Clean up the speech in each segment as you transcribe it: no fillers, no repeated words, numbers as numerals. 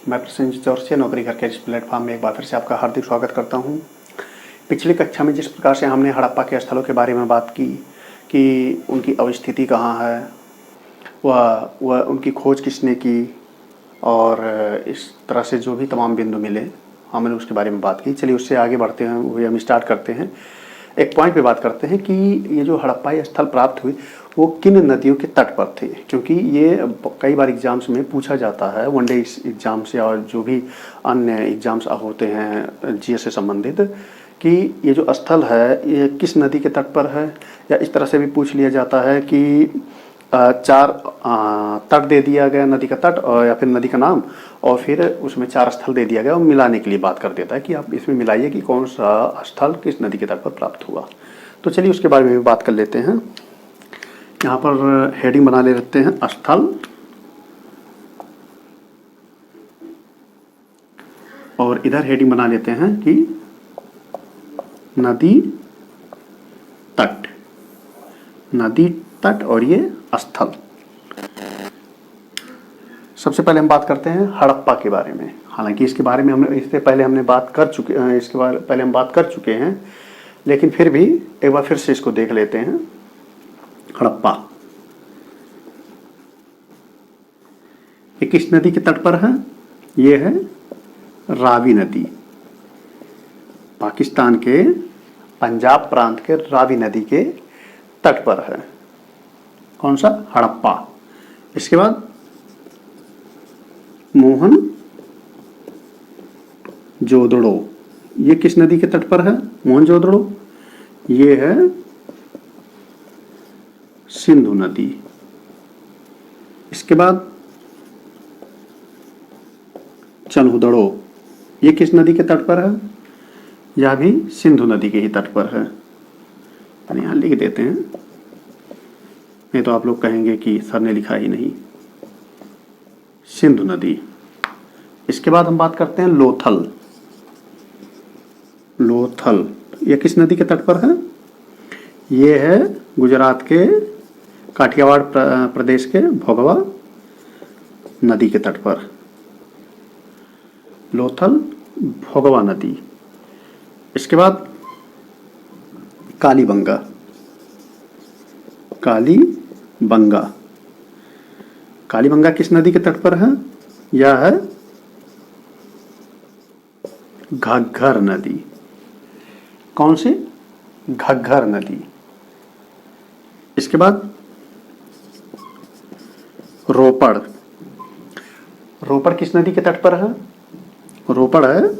मैं प्रसेनजीत चौरसिया नौकरी करके इस प्लेटफॉर्म में एक बार फिर से आपका हार्दिक स्वागत करता हूं। पिछली कक्षा में जिस प्रकार से हमने हड़प्पा के स्थलों के बारे में बात की कि उनकी अवस्थिति कहाँ है, वह उनकी खोज किसने की और इस तरह से जो भी तमाम बिंदु मिले हमने उसके बारे में बात की। चलिए उससे आगे बढ़ते हैं, वही हम स्टार्ट करते हैं। एक पॉइंट पे बात करते हैं कि ये जो हड़प्पा स्थल प्राप्त हुए वो किन नदियों के तट पर थे, क्योंकि ये कई बार एग्जाम्स में पूछा जाता है, वनडे एग्जाम से और जो भी अन्य एग्जाम्स होते हैं जीएस से संबंधित, कि ये जो स्थल है ये किस नदी के तट पर है। या इस तरह से भी पूछ लिया जाता है कि चार तट दे दिया गया, नदी का तट और या फिर नदी का नाम, और फिर उसमें चार स्थल दे दिया गया और मिलाने के लिए बात कर देता है कि आप इसमें मिलाइए कि कौन सा स्थल किस नदी के तट पर प्राप्त हुआ। तो चलिए उसके बारे में भी बात कर लेते हैं। यहाँ पर हेडिंग बना लेते हैं स्थल, और इधर हेडिंग बना लेते हैं कि नदी तट, नदी तट और ये स्थल। सबसे पहले हम बात करते हैं हड़प्पा के बारे में। हालांकि इसके बारे में इससे पहले हमने बात कर चुके हैं, इसके बारे पहले हम बात कर चुके हैं, लेकिन फिर भी एक बार फिर से इसको देख लेते हैं। हड़प्पा ये किस नदी के तट पर है? ये है रावी नदी, पाकिस्तान के पंजाब प्रांत के रावी नदी के तट पर है। कौन सा? हड़प्पा। इसके बाद मोहन जोदड़ो, ये किस नदी के तट पर है? मोहन जोदड़ो ये है सिंधु नदी। इसके बाद चन्हुदड़ो, ये किस नदी के तट पर है? यह भी सिंधु नदी के ही तट पर है। यहाँ लिख देते हैं, नहीं तो आप लोग कहेंगे कि सर ने लिखा ही नहीं। सिंधु नदी। इसके बाद हम बात करते हैं लोथल। लोथल ये किस नदी के तट पर है? ये है गुजरात के काठियावाड़ प्रदेश के भोगवा नदी के तट पर। लोथल भोगवा नदी। इसके बाद कालीबंगा। कालीबंगा, कालीबंगा किस नदी के तट पर है? यह है घग्गर नदी। कौन सी? घग्गर नदी। इसके बाद रोपड़। रोपड़ किस नदी के तट पर है? रोपड़ है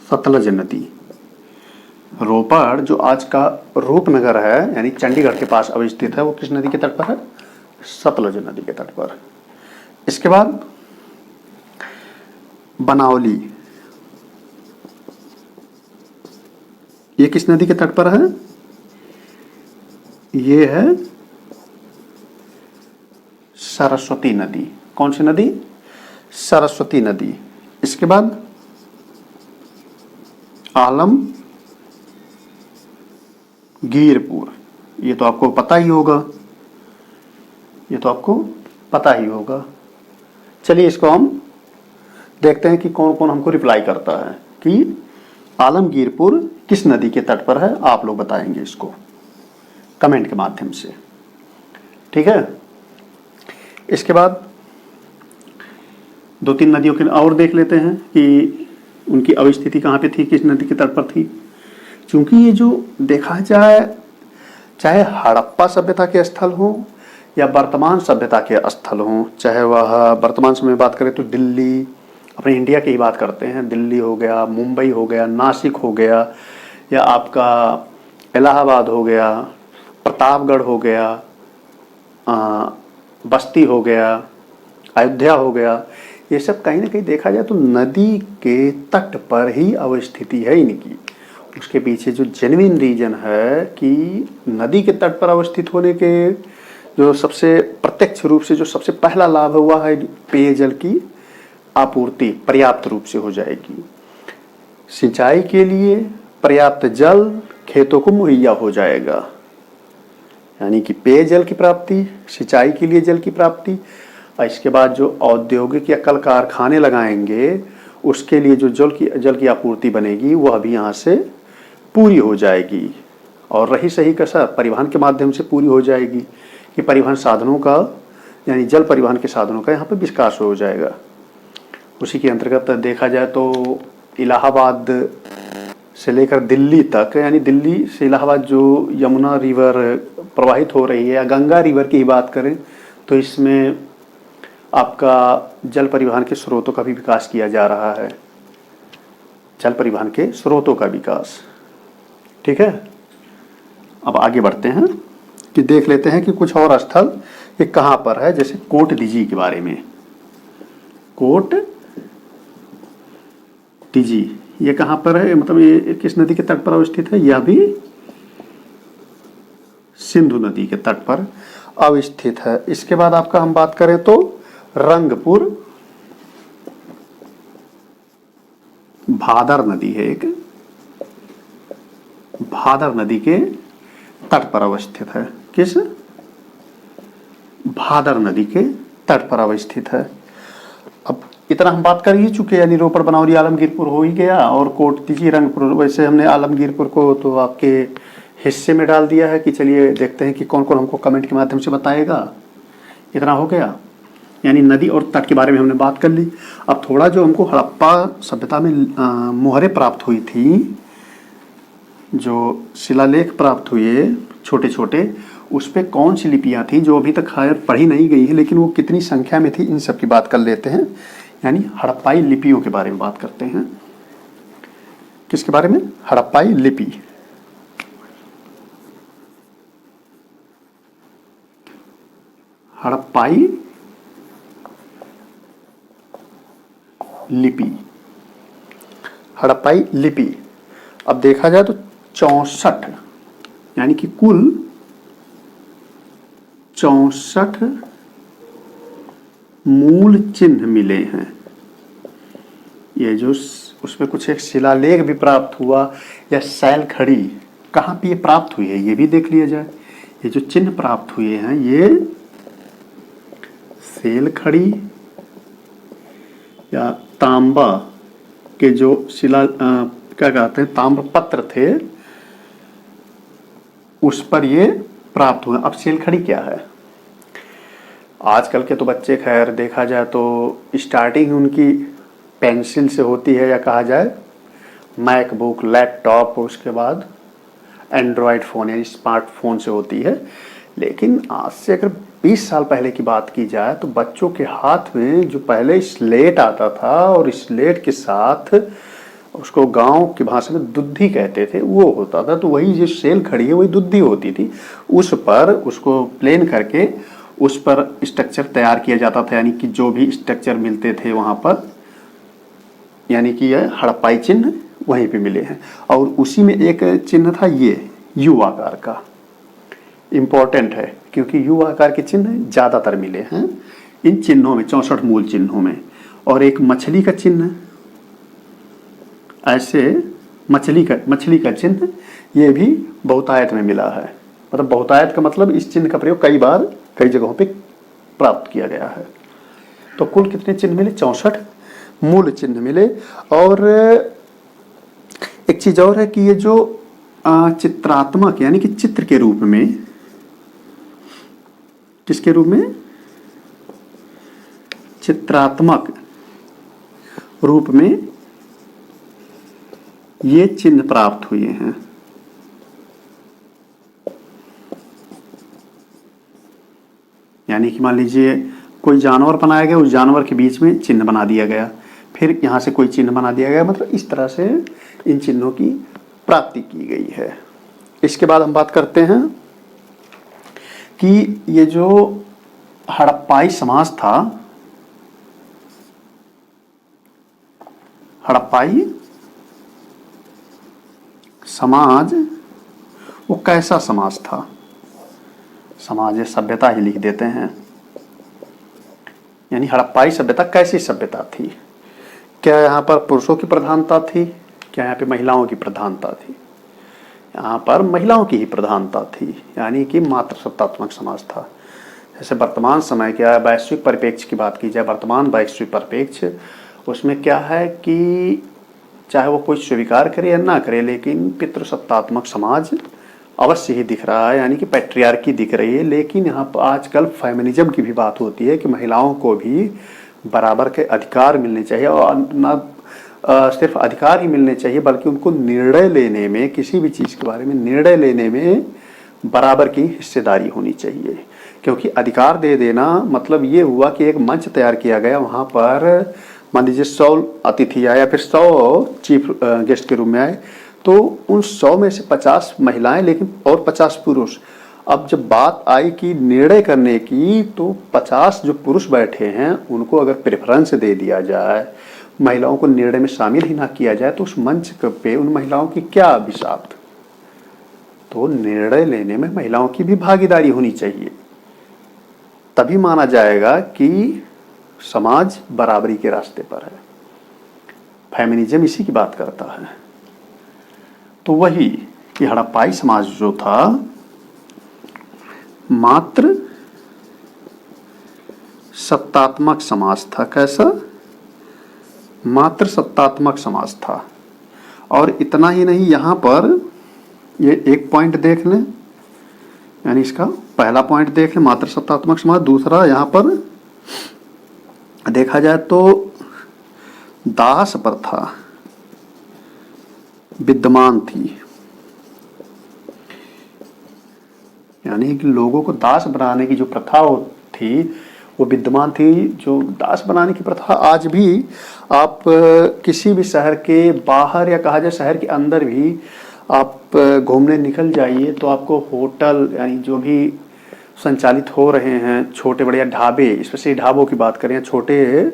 सतलज नदी। रोपड़ जो आज का रूपनगर है, यानी चंडीगढ़ के पास अवस्थित है, वो किस नदी के तट पर है? सतलज नदी के तट पर। इसके बाद बनावली, ये किस नदी के तट पर है? ये है सरस्वती नदी। कौन सी नदी? सरस्वती नदी। इसके बाद आलमगीरपुर, ये तो आपको पता ही होगा, ये तो आपको पता ही होगा। चलिए इसको हम देखते हैं कि कौन कौन हमको रिप्लाई करता है कि आलमगीरपुर किस नदी के तट पर है। आप लोग बताएंगे इसको कमेंट के माध्यम से, ठीक है। इसके बाद दो तीन नदियों के और देख लेते हैं कि उनकी अवस्थिति कहाँ पे थी, किस नदी के तट पर थी। क्योंकि ये जो देखा जाए, चाहे हड़प्पा सभ्यता के स्थल हो या वर्तमान सभ्यता के स्थल हो, चाहे वह वर्तमान समय में बात करें तो दिल्ली, अपने इंडिया की ही बात करते हैं, दिल्ली हो गया, मुंबई हो गया, नासिक हो गया, या आपका इलाहाबाद हो गया, प्रतापगढ़ हो गया, बस्ती हो गया, अयोध्या हो गया, ये सब कहीं ना कहीं देखा जाए तो नदी के तट पर ही अवस्थिति है इनकी। उसके पीछे जो जेन्युइन रीजन है कि नदी के तट पर अवस्थित होने के जो सबसे प्रत्यक्ष रूप से जो सबसे पहला लाभ हुआ है, पेयजल की आपूर्ति पर्याप्त रूप से हो जाएगी। सिंचाई के लिए पर्याप्त जल खेतों को मुहैया हो जाएगा। यानी कि पेयजल की प्राप्ति, सिंचाई के लिए जल की प्राप्ति, और इसके बाद जो औद्योगिक या कल कारखाने लगाएंगे उसके लिए जो जल की आपूर्ति बनेगी वह भी यहाँ से पूरी हो जाएगी। और रही सही कसर परिवहन के माध्यम से पूरी हो जाएगी कि परिवहन साधनों का यानी जल परिवहन के साधनों का यहाँ पर विकास हो जाएगा। उसी के अंतर्गत देखा जाए तो इलाहाबाद से लेकर दिल्ली तक, यानी दिल्ली से इलाहाबाद जो यमुना रिवर प्रवाहित हो रही है या गंगा रिवर की ही बात करें तो इसमें आपका जल परिवहन के स्रोतों का भी विकास किया जा रहा है, जल परिवहन के स्रोतों का विकास। ठीक है, अब आगे बढ़ते हैं कि देख लेते हैं कि कुछ और स्थल ये कहाँ पर है। जैसे कोट दीजी के बारे में, कोट दीजी ये कहाँ पर है, मतलब ये किस नदी के तट पर अवस्थित है? यह भी सिंधु नदी के तट पर अवस्थित है। इसके बाद आपका हम बात करें तो रंगपुर, भादर नदी है एक, भादर नदी के तट पर अवस्थित है। किस? भादर नदी के तट पर अवस्थित है। अब इतना हम बात कर ही चुके, यानी रोपड़, बनौरी, आलमगीरपुर हो ही गया और कोट दीजी, रंगपुर। वैसे हमने आलमगीरपुर को तो आपके हिस्से में डाल दिया है कि चलिए देखते हैं कि कौन कौन हमको कमेंट के माध्यम से बताएगा। इतना हो गया, यानी नदी और तट के बारे में हमने बात कर ली। अब थोड़ा जो हमको हड़प्पा सभ्यता में मोहरें प्राप्त हुई थी, जो शिलालेख प्राप्त हुए छोटे छोटे, उस पे कौन सी लिपियाँ थी जो अभी तक खैर पढ़ी नहीं गई है, लेकिन वो कितनी संख्या में थी इन सब की बात कर लेते हैं। यानी हड़प्पाई लिपियों के बारे में बात करते हैं। किसके बारे में? हड़प्पाई लिपि। हड़प्पाई लिपि, हड़प्पाई लिपि। अब देखा जाए तो 64 यानी कि कुल 64 मूल चिन्ह मिले हैं। ये जो उसमें कुछ एक शिलालेख भी प्राप्त हुआ या शैल खड़ी, कहाँ पे ये प्राप्त हुई है ये भी देख लिया जाए। ये जो चिन्ह प्राप्त हुए हैं ये शैल खड़ी या तांबा के जो क्या कहते हैं ताम्रपत्र थे उस पर ये प्राप्त हुए। अब शैलखड़ी क्या है? आजकल के तो बच्चे खैर देखा जाए तो स्टार्टिंग उनकी पेंसिल से होती है या कहा जाए मैकबुक, लैपटॉप, उसके बाद एंड्रॉयड फ़ोन या स्मार्टफोन से होती है। लेकिन आज से अगर 20 साल पहले की बात की जाए तो बच्चों के हाथ में जो पहले स्लेट आता था और स्लेट के साथ उसको गांव की भाषा में दुद्धि कहते थे, वो होता था। तो वही जो शैल खड़ी है वही दुद्धि होती थी। उस पर उसको प्लेन करके उस पर स्ट्रक्चर तैयार किया जाता था, यानी कि जो भी स्ट्रक्चर मिलते थे वहाँ पर, यानी कि यह हड़प्पाई चिन्ह वहीं पे मिले हैं। और उसी में एक चिन्ह था ये यू आकार का, इम्पोर्टेंट है क्योंकि यू आकार के चिन्ह ज़्यादातर मिले हैं इन चिन्हों में, 64 मूल चिन्हों में। और एक मछली का चिन्ह, ऐसे मछली का चिन्ह ये भी बहुतायत में मिला है। मतलब बहुतायत का मतलब इस चिन्ह का प्रयोग कई बार कई जगहों पे प्राप्त किया गया है। तो कुल कितने चिन्ह मिले? 64 मूल चिन्ह मिले। और एक चीज और है कि ये जो चित्रात्मक यानी कि चित्र के रूप में, किसके रूप में? चित्रात्मक रूप में ये चिन्ह प्राप्त हुए हैं। यानी कि मान लीजिए कोई जानवर बनाया गया, उस जानवर के बीच में चिन्ह बना दिया गया, फिर यहाँ से कोई चिन्ह बना दिया गया, मतलब इस तरह से इन चिन्हों की प्राप्ति की गई है। इसके बाद हम बात करते हैं कि ये जो हड़प्पाई समाज था, हड़प्पाई समाज वो कैसा समाज था? समाज सभ्यता ही लिख देते हैं। यानी हड़प्पाई सभ्यता कैसी सभ्यता थी? क्या यहाँ पर पुरुषों की प्रधानता थी? क्या यहाँ पे महिलाओं की प्रधानता थी? यहाँ पर महिलाओं की ही प्रधानता थी, यानी कि मातृसत्तात्मक समाज था। जैसे वर्तमान समय क्या है, वैश्विक परिप्रेक्ष्य की बात की जाए, वर्तमान वैश्विक परिप्रेक्ष्य, उसमें क्या है कि चाहे वो कोई स्वीकार करे या ना करे, लेकिन पितृसत्तात्मक समाज अवश्य ही दिख रहा है, यानी कि पैट्रियार्की दिख रही है। लेकिन यहाँ पर आजकल फेमिनिज्म की भी बात होती है कि महिलाओं को भी बराबर के अधिकार मिलने चाहिए, और न सिर्फ अधिकार ही मिलने चाहिए बल्कि उनको निर्णय लेने में, किसी भी चीज़ के बारे में निर्णय लेने में बराबर की हिस्सेदारी होनी चाहिए। क्योंकि अधिकार दे देना मतलब ये हुआ कि एक मंच तैयार किया गया, वहाँ पर मान लीजिए 100 अतिथि आए या फिर 100 चीफ गेस्ट के रूप में आए, तो उन 100 में से 50 महिलाएं लेकिन और 50 पुरुष। अब जब बात आई कि निर्णय करने की, तो 50 जो पुरुष बैठे हैं उनको अगर प्रेफरेंस दे दिया जाए, महिलाओं को निर्णय में शामिल ही ना किया जाए, तो उस मंच पे उन महिलाओं की क्या अभिशाप। तो निर्णय लेने में महिलाओं की भी भागीदारी होनी चाहिए, तभी माना जाएगा कि समाज बराबरी के रास्ते पर है। फेमिनिज्म इसी की बात करता है। तो वही कि हड़प्पाई समाज जो था मात्र सत्तात्मक समाज था। कैसा? मात्र सत्तात्मक समाज था। और इतना ही नहीं, यहाँ पर ये एक पॉइंट देख लें, यानी इसका पहला पॉइंट देख लें मात्र सत्तात्मक समाज। दूसरा यहाँ पर देखा जाए तो दास प्रथा विद्यमान थी, यानी कि लोगों को दास बनाने की जो प्रथा थी वो विद्यमान थी। जो दास बनाने की प्रथा आज भी आप किसी भी शहर के बाहर या कहा जाए शहर के अंदर भी आप घूमने निकल जाइए, तो आपको होटल यानी जो भी संचालित हो रहे हैं, छोटे बड़े ढाबे, स्पेशली ढाबों की बात करें, छोटे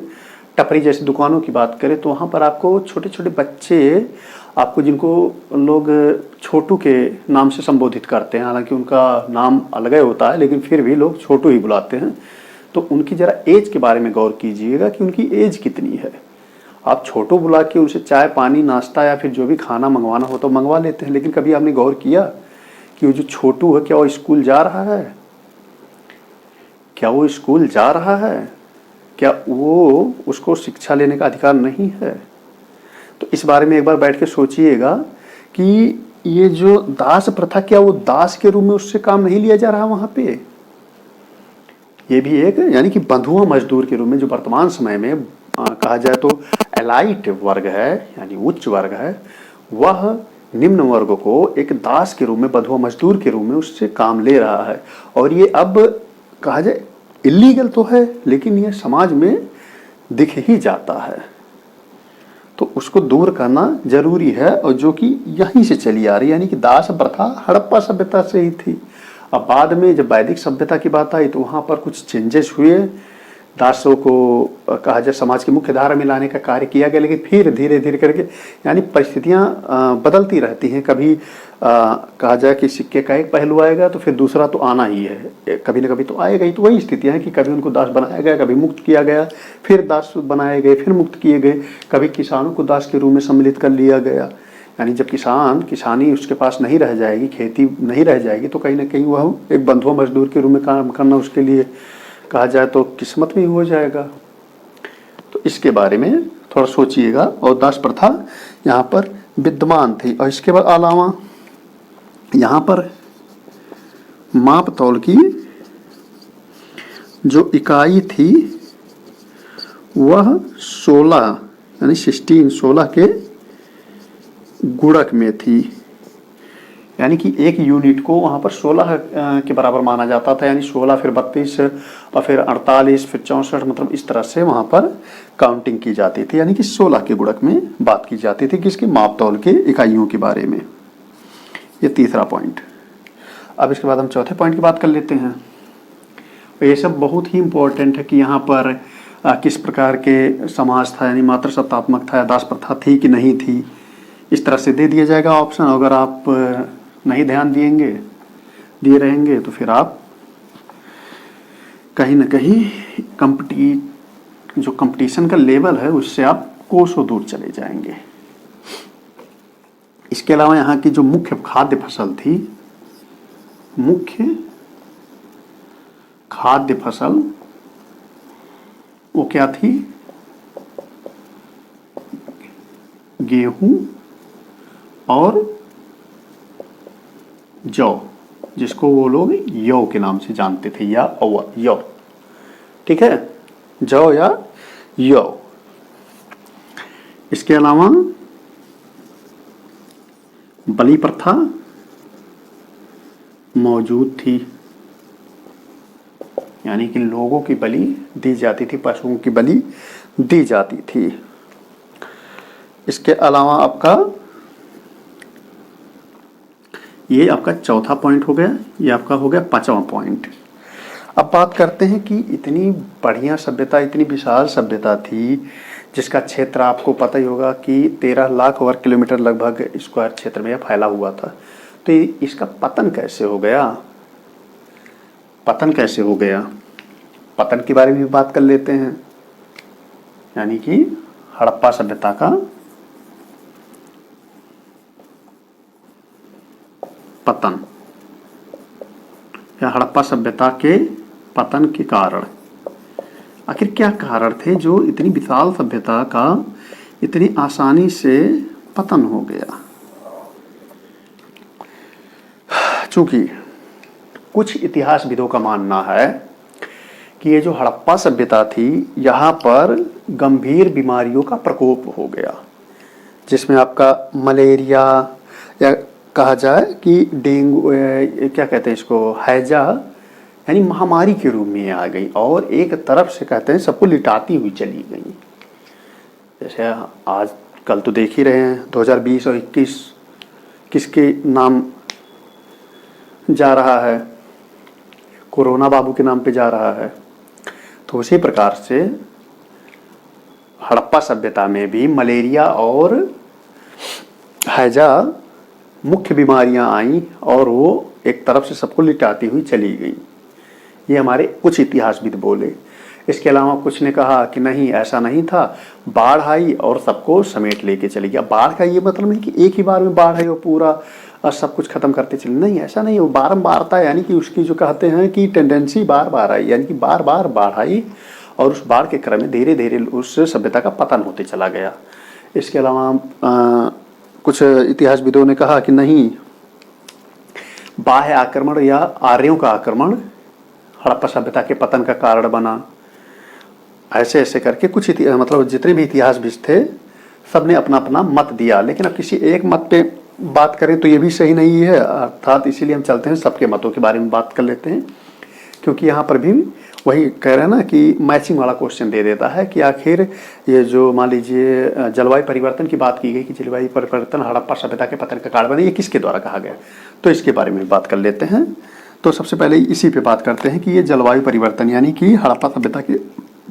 टपरी जैसी दुकानों की बात करें, तो वहाँ पर आपको छोटे छोटे बच्चे, आपको जिनको लोग छोटू के नाम से संबोधित करते हैं, हालांकि उनका नाम अलग ही होता है लेकिन फिर भी लोग छोटू ही बुलाते हैं, तो उनकी ज़रा एज के बारे में गौर कीजिएगा कि उनकी एज कितनी है। आप छोटू बुला के उनसे चाय पानी नाश्ता या फिर जो भी खाना मंगवाना हो तो मंगवा लेते हैं, लेकिन कभी आपने गौर किया कि वो जो छोटू है क्या वो स्कूल जा रहा है? क्या वो स्कूल जा रहा है? क्या वो उसको शिक्षा लेने का अधिकार नहीं है? तो इस बारे में एक बार बैठ के सोचिएगा कि ये जो दास प्रथा, क्या वो दास के रूप में उससे काम नहीं लिया जा रहा वहाँ पे? ये भी एक यानी कि बंधुआ मजदूर के रूप में जो वर्तमान समय में कहा जाए तो एलाइट वर्ग है, यानी उच्च वर्ग है, वह निम्न वर्ग को एक दास के रूप में, बंधुआ मजदूर के रूप में उससे काम ले रहा है। और ये अब कहा जाए इलीगल तो है, लेकिन ये समाज में दिख ही जाता है, तो उसको दूर करना जरूरी है। और जो कि यहीं से चली आ रही, यानी कि दास प्रथा हड़प्पा सभ्यता से ही थी। अब बाद में जब वैदिक सभ्यता की बात आई तो वहाँ पर कुछ चेंजेस हुए, दासों को कहा जाए समाज की मुख्य धारा में लाने का कार्य किया गया, लेकिन फिर धीरे धीरे करके यानी परिस्थितियाँ बदलती रहती हैं। कभी कहा जाए कि सिक्के का एक पहलू आएगा तो फिर दूसरा तो आना ही है, कभी ना कभी तो आएगा ही। तो वही स्थितियाँ हैं कि कभी उनको दास बनाया गया, कभी मुक्त किया गया, फिर दास बनाए गए, फिर मुक्त किए गए, कभी किसानों को दास के रूप में सम्मिलित कर लिया गया। यानी जब किसानी उसके पास नहीं रह जाएगी, खेती नहीं रह जाएगी, तो कहीं ना कहीं वह एक बंधुआ मजदूर के रूप में काम करना उसके लिए कहा जाए तो किस्मत में ही हो जाएगा। तो इसके बारे में थोड़ा सोचिएगा। और दास प्रथा यहाँ पर विद्यमान थी। और इसके अलावा यहाँ पर माप तौल की जो इकाई थी वह 16 यानी 16 के गुणक में थी, यानी कि एक यूनिट को वहाँ पर 16 के बराबर माना जाता था। यानी 16 फिर 32 और फिर 48 फिर 64, मतलब इस तरह से वहाँ पर काउंटिंग की जाती थी। यानी कि 16 के गुणक में बात की जाती थी किसकी? माप तौल के इकाइयों के बारे में। ये तीसरा पॉइंट। अब इसके बाद हम चौथे पॉइंट की बात कर लेते हैं। ये सब बहुत ही इम्पोर्टेंट है कि यहाँ पर किस प्रकार के समाज था, यानी मात्र सत्तात्मक था या दास प्रथा थी कि नहीं थी, इस तरह से दे दिया जाएगा ऑप्शन। अगर आप नहीं ध्यान दिए रहेंगे तो फिर आप कहीं ना कहीं जो कंपटीशन का लेवल है उससे आप कोसों दूर चले जाएंगे। इसके अलावा यहाँ की जो मुख्य खाद्य फसल थी, मुख्य खाद्य फसल वो क्या थी? गेहूं और जौ, जिसको वो लोग यौ के नाम से जानते थे, या यौ। ठीक है, जौ या यौ। इसके अलावा बलि प्रथा मौजूद थी, यानी कि लोगों की बलि दी जाती थी, पशुओं की बलि दी जाती थी। इसके अलावा आपका ये आपका चौथा पॉइंट हो गया, ये आपका हो गया पांचवा पॉइंट। अब बात करते हैं कि इतनी बढ़िया सभ्यता, इतनी विशाल सभ्यता थी, जिसका क्षेत्र आपको पता ही होगा कि 13 लाख वर्ग किलोमीटर लगभग स्क्वायर क्षेत्र में फैला हुआ था। तो इसका पतन कैसे हो गया? पतन कैसे हो गया? पतन के बारे में भी बात कर लेते हैं, यानी कि हड़प्पा सभ्यता का पतन, या हड़प्पा सभ्यता के पतन के कारण। आखिर क्या कारण थे जो इतनी विशाल सभ्यता का इतनी आसानी से पतन हो गया? चूंकि कुछ इतिहासविदों का मानना है कि ये जो हड़प्पा सभ्यता थी, यहाँ पर गंभीर बीमारियों का प्रकोप हो गया, जिसमें आपका मलेरिया, या कहा जाए कि डेंगू, क्या कहते हैं इसको, हैजा, यानी महामारी के रूप में आ गई, और एक तरफ से कहते हैं सबको लिटाती हुई चली गई। जैसे आज कल तो देख ही रहे हैं 2020 और 21 किसके नाम जा रहा है? कोरोना बाबू के नाम पे जा रहा है। तो उसी प्रकार से हड़प्पा सभ्यता में भी मलेरिया और हैजा मुख्य बीमारियां आईं, और वो एक तरफ से सबको लिटाती हुई चली गई। ये हमारे कुछ इतिहासविद बोले। इसके अलावा कुछ ने कहा कि नहीं, ऐसा नहीं था, बाढ़ आई और सबको समेट लेके चली गया। बाढ़ का ये मतलब नहीं कि एक ही बार में बाढ़ आई और पूरा सब कुछ खत्म करते चले, नहीं, ऐसा नहीं। वो बारंबारता, यानी कि उसकी जो कहते हैं कि टेंडेंसी बार बार आई, यानी कि बार बार बाढ़ आई, और उस बाढ़ के क्रम में धीरे धीरे उस सभ्यता का पतन होते चला गया। इसके अलावा कुछ इतिहासविदों ने कहा कि नहीं, बाह्य आक्रमण या आर्यों का आक्रमण हड़प्पा सभ्यता के पतन का कारण बना। ऐसे ऐसे करके कुछ मतलब जितने भी इतिहासविद थे, सब ने अपना अपना मत दिया। लेकिन अब किसी एक मत पे बात करें तो ये भी सही नहीं है, अर्थात इसीलिए हम चलते हैं सबके मतों के बारे में बात कर लेते हैं, क्योंकि यहाँ पर भी वही कह रहे हैं ना कि मैचिंग वाला क्वेश्चन दे देता है कि आखिर ये जो मान लीजिए जलवायु परिवर्तन की बात की गई कि जलवायु परिवर्तन हड़प्पा सभ्यता के पतन का कारण बने, ये किसके द्वारा कहा गया? तो इसके बारे में बात कर लेते हैं। तो सबसे पहले इसी पे बात करते हैं कि ये जलवायु परिवर्तन, यानी कि हड़प्पा सभ्यता के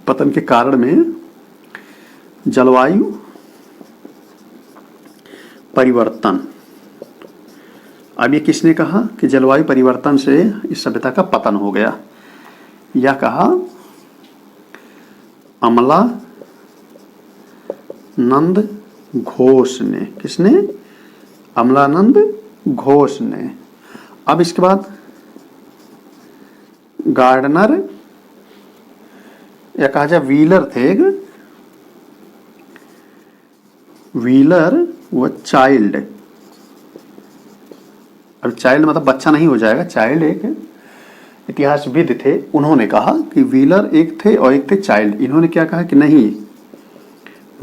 पतन के कारण में जलवायु परिवर्तन। अब ये किसने कहा कि जलवायु परिवर्तन से इस सभ्यता का पतन हो गया? यह कहा अमलानंद घोष ने। किसने? अमलानंद घोष ने। अब इसके बाद गार्डनर, या कहा जाए व्हीलर थे, व्हीलर व चाइल्ड। अब चाइल्ड मतलब बच्चा नहीं हो जाएगा, चाइल्ड एक इतिहासविद थे, उन्होंने कहा कि व्हीलर एक थे और एक थे चाइल्ड। इन्होंने क्या कहा कि नहीं,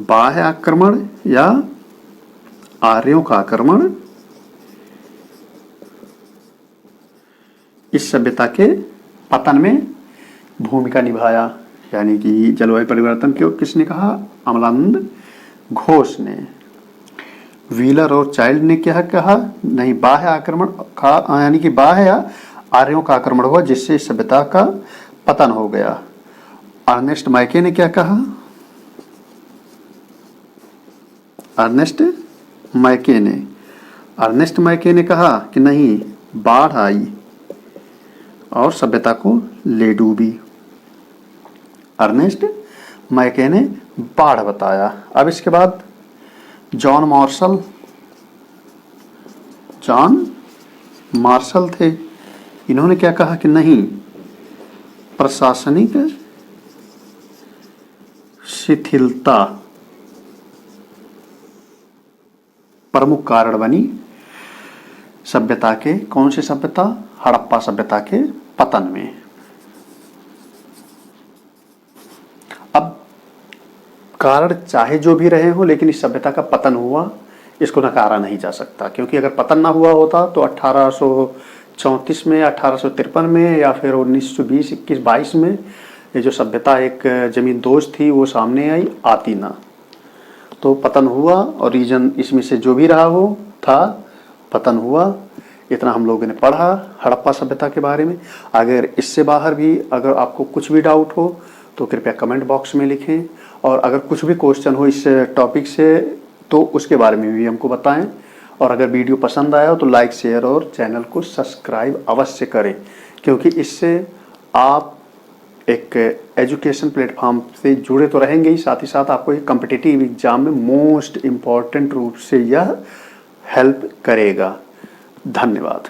बाह्य आक्रमण या आर्यों का आक्रमण इस सभ्यता के पतन में भूमिका निभाया। यानी कि जलवायु परिवर्तन क्यों किसने कहा? अमलानंद घोष ने। व्हीलर और चाइल्ड ने क्या कहा? नहीं, बाह्य आक्रमण का, यानी कि बाह्य या आर्यों का आक्रमण हुआ जिससे सभ्यता का पतन हो गया। अर्नेस्ट मैके ने क्या कहा? अर्नेस्ट मैके ने कहा कि नहीं, बाढ़ आई और सभ्यता को ले डूबी। अर्नेस्ट मैके ने बाढ़ बताया। अब इसके बाद जॉन मार्शल जॉन मार्शल थे। इन्होंने क्या कहा कि नहीं, प्रशासनिक शिथिलता प्रमुख कारण बनी सभ्यता के, कौन सी सभ्यता, हड़प्पा सभ्यता के पतन में। अब कारण चाहे जो भी रहे हो, लेकिन इस सभ्यता का पतन हुआ, इसको नकारा नहीं जा सकता। क्योंकि अगर पतन ना हुआ होता तो 1834 में, 1853 में या फिर 1920, 21, 22 में ये जो सभ्यता एक जमींदोज थी वो सामने आई, आती ना। तो पतन हुआ और रीजन इसमें से जो भी रहा हो था, पतन हुआ। इतना हम लोगों ने पढ़ा हड़प्पा सभ्यता के बारे में। अगर इससे बाहर भी अगर आपको कुछ भी डाउट हो तो कृपया कमेंट बॉक्स में लिखें, और अगर कुछ भी क्वेश्चन हो इस टॉपिक से तो उसके बारे में भी हमको बताएं। और अगर वीडियो पसंद आया हो तो लाइक, शेयर और चैनल को सब्सक्राइब अवश्य करें, क्योंकि इससे आप एक एजुकेशन प्लेटफॉर्म से जुड़े तो रहेंगे ही, साथ ही साथ आपको एक कॉम्पिटिटिव एग्जाम में मोस्ट इम्पॉर्टेंट रूप से यह हेल्प करेगा। धन्यवाद।